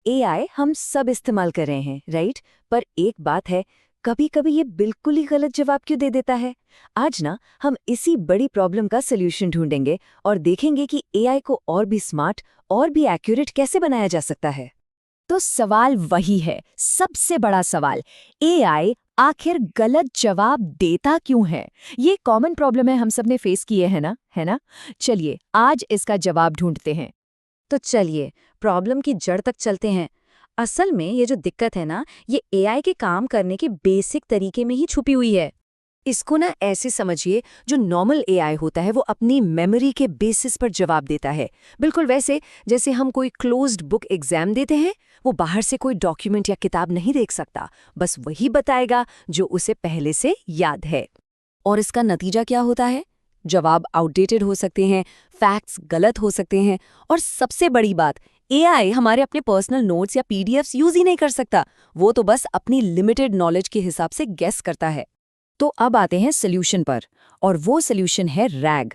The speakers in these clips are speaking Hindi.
एआई हम सब इस्तेमाल कर रहे हैं, राइट? पर एक बात है, कभी-कभी ये बिल्कुल ही गलत जवाब क्यों दे देता है? आज ना हम इसी बड़ी प्रॉब्लम का सॉल्यूशन ढूंढेंगे और देखेंगे कि एआई को और भी स्मार्ट और भी एक्यूरेट कैसे बनाया जा सकता है। तो सवाल वही है, सबसे बड़ा सवाल, एआई आखिर गलत जवाब देता क्यों है? ये कॉमन प्रॉब्लम है, हम सब ने फेस किए हैं ना, है ना? चलिए आज इसका जवाब ढूंढते हैं। तो चलिए प्रॉब्लम की जड़ तक चलते हैं। असल में ये जो दिक्कत है ना, ये एआई के काम करने के बेसिक तरीके में ही छुपी हुई है। इसको ना ऐसे समझिए, जो नॉर्मल एआई होता है वो अपनी मेमोरी के बेसिस पर जवाब देता है, बिल्कुल वैसे जैसे हम कोई क्लोज्ड बुक एग्जाम देते हैं। वो बाहर से कोई डॉक्यूमेंट या किताब नहीं देख सकता, बस वही बताएगा जो उसे पहले से याद है। और इसका नतीजा क्या होता है? जवाब आउटडेटेड हो सकते हैं, फैक्ट्स गलत हो सकते हैं, और सबसे बड़ी बात, एआई हमारे अपने पर्सनल नोट्स या पीडीएफ्स यूज ही नहीं कर सकता। वो तो बस अपनी लिमिटेड नॉलेज के हिसाब से गेस करता है। तो अब आते हैं सोल्यूशन पर, और वो सोल्यूशन है रैग।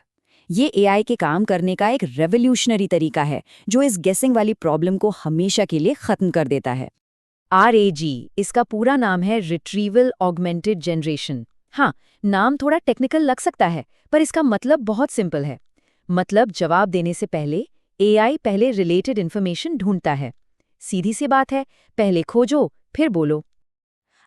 ये एआई के काम करने का एक रेवोल्यूशनरी तरीका है जो इस गेसिंग वाली प्रॉब्लम को हमेशा के लिए खत्म कर देता है। RAG, इसका पूरा नाम है रिट्रीवल ऑगमेंटेड जनरेशन। हाँ, नाम थोड़ा टेक्निकल लग सकता है, पर इसका मतलब बहुत सिंपल है। मतलब जवाब देने से पहले एआई पहले रिलेटेड इन्फॉर्मेशन ढूंढता है। सीधी सी बात है, पहले खोजो फिर बोलो।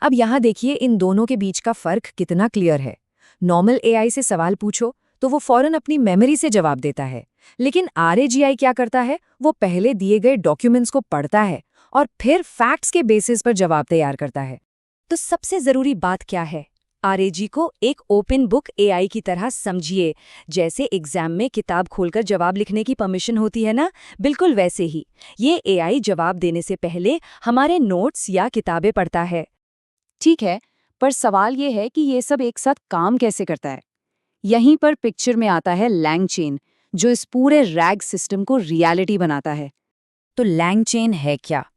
अब यहाँ देखिए इन दोनों के बीच का फर्क कितना क्लियर है। नॉर्मल एआई से सवाल पूछो तो वो फौरन अपनी मेमोरी से जवाब देता है, लेकिन RAGI क्या करता है, वो पहले दिए गए डॉक्यूमेंट्स को पढ़ता है और फिर फैक्ट्स के बेसिस पर जवाब तैयार करता है। तो सबसे जरूरी बात क्या है? RAG को एक ओपन बुक एआई की तरह समझिए। जैसे एग्जाम में किताब खोलकर जवाब लिखने की परमिशन होती है ना, बिल्कुल वैसे ही ये एआई जवाब देने से पहले हमारे नोट्स या किताबें पढ़ता है। ठीक है, पर सवाल ये है कि ये सब एक साथ काम कैसे करता है? यहीं पर पिक्चर में आता है LangChain, जो इस पूरे रैग सिस्टम को रियलिटी बनाता है। तो LangChain है क्या?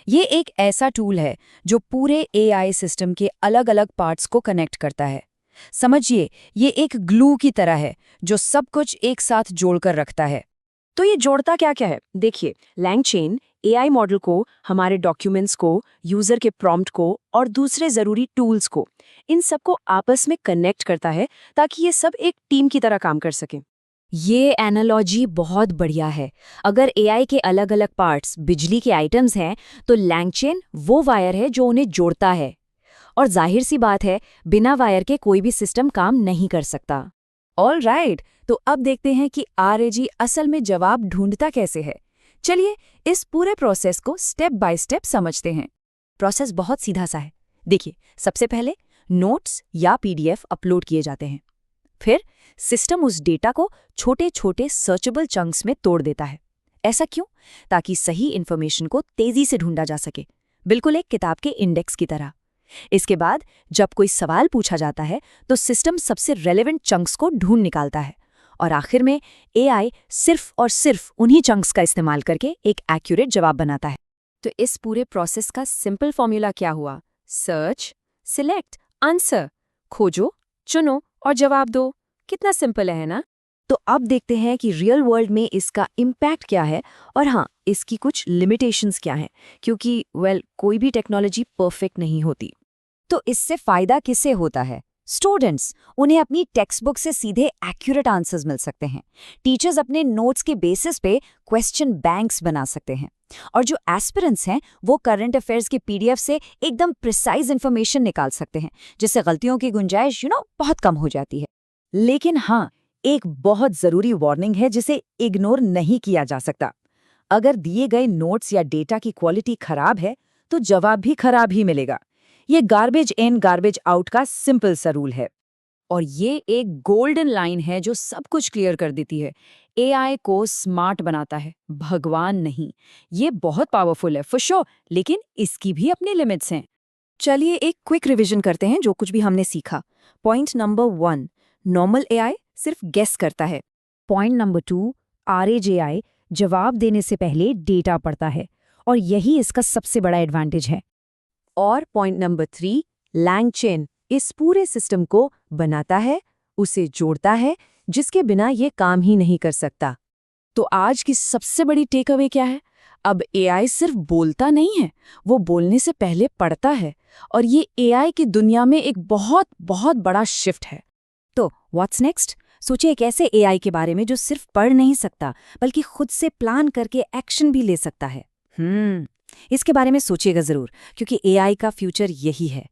ये एक ऐसा टूल है जो पूरे एआई सिस्टम के अलग-अलग पार्ट्स को कनेक्ट करता है। समझिए, ये एक ग्लू की तरह है जो सब कुछ एक साथ जोड़कर रखता है। तो ये जोड़ता क्या क्या है? देखिए, LangChain एआई मॉडल को, हमारे डॉक्यूमेंट्स को, यूजर के प्रॉम्प्ट को और दूसरे जरूरी टूल्स को, इन सबको आपस में कनेक्ट करता है ताकि ये सब एक टीम की तरह काम कर सके। ये एनालॉजी बहुत बढ़िया है। अगर एआई के अलग-अलग पार्ट्स बिजली के आइटम्स हैं, तो LangChain वो वायर है जो उन्हें जोड़ता है। और जाहिर सी बात है, बिना वायर के कोई भी सिस्टम काम नहीं कर सकता। ऑल राइट, तो अब देखते हैं कि RAG असल में जवाब ढूंढता कैसे है। चलिए इस पूरे प्रोसेस को स्टेप बाय स्टेप समझते हैं। प्रोसेस बहुत सीधा सा है। देखिए, सबसे पहले नोट्स या PDF अपलोड किए जाते हैं। फिर सिस्टम उस डेटा को छोटे छोटे सर्चेबल चंक्स में तोड़ देता है। ऐसा क्यों? ताकि सही इन्फॉर्मेशन को तेजी से ढूंढा जा सके, बिल्कुल एक किताब के इंडेक्स की तरह। इसके बाद जब कोई सवाल पूछा जाता है तो सिस्टम सबसे रेलेवेंट चंक्स को ढूंढ निकालता है, और आखिर में एआई सिर्फ और सिर्फ उन्हीं चंक्स का इस्तेमाल करके एक एक्यूरेट जवाब बनाता है। तो इस पूरे प्रोसेस का सिंपल फॉर्मूला क्या हुआ? Search, select, answer. खोजो, चुनो और जवाब दो। कितना सिंपल है ना? तो अब देखते हैं कि रियल वर्ल्ड में इसका इम्पैक्ट क्या है, और हाँ, इसकी कुछ लिमिटेशंस क्या हैं, क्योंकि कोई भी टेक्नोलॉजी परफेक्ट नहीं होती। तो इससे फायदा किसे होता है? स्टूडेंट्स, उन्हें अपनी टेक्स्ट बुक से सीधे एक्यूरेट आंसर्स मिल सकते हैं। टीचर्स अपने नोट्स के बेसिस पे क्वेश्चन बैंक्स बना सकते हैं, और जो एस्पिरेंट्स हैं वो करंट अफेयर्स के PDF से एकदम प्रिसाइज इंफॉर्मेशन निकाल सकते हैं, जिससे गलतियों की गुंजाइश बहुत कम हो जाती है। लेकिन हाँ, एक बहुत जरूरी वार्निंग है जिसे इग्नोर नहीं किया जा सकता। अगर दिए गए नोट्स या डेटा की क्वालिटी खराब है तो जवाब भी खराब ही मिलेगा। ये गार्बेज इन गार्बेज आउट का सिंपल सा रूल है, और ये एक गोल्डन लाइन है जो सब कुछ क्लियर कर देती है। एआई को स्मार्ट बनाता है, भगवान नहीं। ये बहुत पावरफुल है फॉर श्योर, लेकिन इसकी भी अपनी लिमिट्स हैं। चलिए एक क्विक रिवीजन करते हैं जो कुछ भी हमने सीखा। पॉइंट नंबर 1, नॉर्मल एआई सिर्फ गेस करता है। पॉइंट नंबर 2, RAGI जवाब देने से पहले डेटा पढ़ता है, और यही इसका सबसे बड़ा एडवांटेज है। और पॉइंट नंबर 3, LangChain इस पूरे सिस्टम को बनाता है, उसे जोड़ता है, जिसके बिना ये काम ही नहीं कर सकता। तो आज की सबसे बड़ी टेक अवे क्या है? अब एआई सिर्फ बोलता नहीं है, वो बोलने से पहले पढ़ता है, और ये एआई की दुनिया में एक बहुत बहुत बड़ा शिफ्ट है। तो व्हाट्स नेक्स्ट? सोचिए एक ऐसे एआई के बारे में जो सिर्फ पढ़ नहीं सकता बल्कि खुद से प्लान करके एक्शन भी ले सकता है। इसके बारे में सोचिएगा जरूर, क्योंकि एआई का फ्यूचर यही है।